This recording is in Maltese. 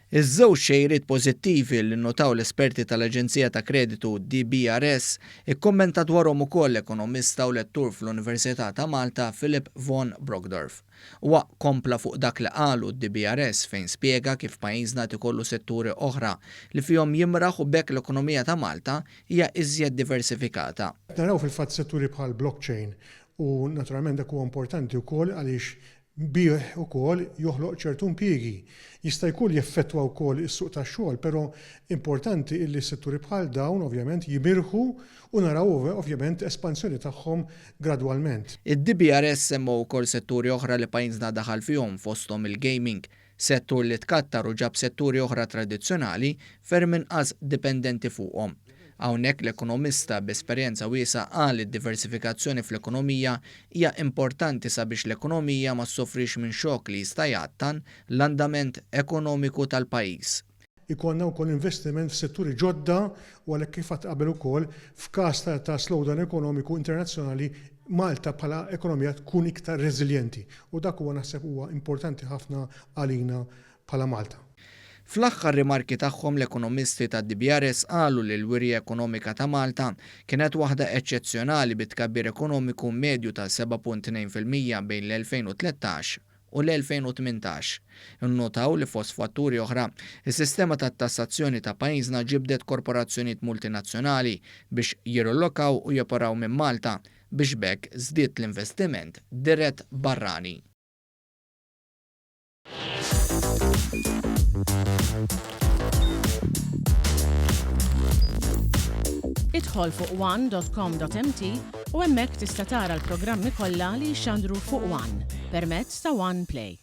Iż-żewġ xejriet pożittivi li nnotaw l-esperti tal-Aġenzija ta' Kreditu DBRS ikkommenta dwarhom ukoll l-ekonomista u lettur fl-Università ta' Malta Philip von Brokdorf. Huwa kompla fuq dak li qalu d-DBRS fejn spjega kif pajjiżna tikollu setturi oħra li fihom jimraħ u bekk l-ekonomija ta' Malta hija iżjed diversifikata. Naraw fil-fatt setturi bħal blockchain u naturalment dak huwa importanti wkoll għaliex bih ukoll joħloq ċertu impjiegi. Jista' jkun jeffettwa wkoll is-suq tax-xogħol, però importanti illi setturi bħal dawn ovvjament jimirħu u naraw ovvjament espansjoni tagħhom gradwalment. Id-DBRS semmu wkoll setturi oħra li pajjiżna daħal fihom fosthom il-gaming, settur li tkattar u ġab setturi oħra tradizzjonali ferm inqas dipendenti fuqhom. Hawnhekk l-ekonomista b'esperjenza wiesa' qal id-diversifikazzjoni fl-ekonomija hija importanti sabiex l-ekonomija ma ssofrix minn xokk li jista' jgħattan l-andament ekonomiku tal-pajjiż. Ikonna wkoll investiment f'setturi ġodda u għalhekk kif qatt qabel ukoll f'każ ta' slowdown ekonomiku internazzjonali Malta bħala ekonomija tkun iktar reżiljenti u dak huwa naħseb huwa importanti ħafna għalina bħala Malta. Fl-aħħar rimarki tagħhom l-ekonomisti tad-DBRS qalu li l-wirja ekonomika ta' Malta kienet waħda eċċezzjonali bit-tkabbir ekonomiku medju ta' 7.2% bejn l-2013 u l-2018. Innotaw li fost fatturi oħra, is-sistema tat-tassazzjoni ta' pajjiżna ġibdet korporazzjonijiet multinazzjonali biex jirollokaw u joperaw minn Malta biex bekk żdied l-investiment dirett barrani. Idħol fuq one.com.mt u hemmhekk tista' tara l-programmi kollha li jxandru fuq One permezz ta' One Play.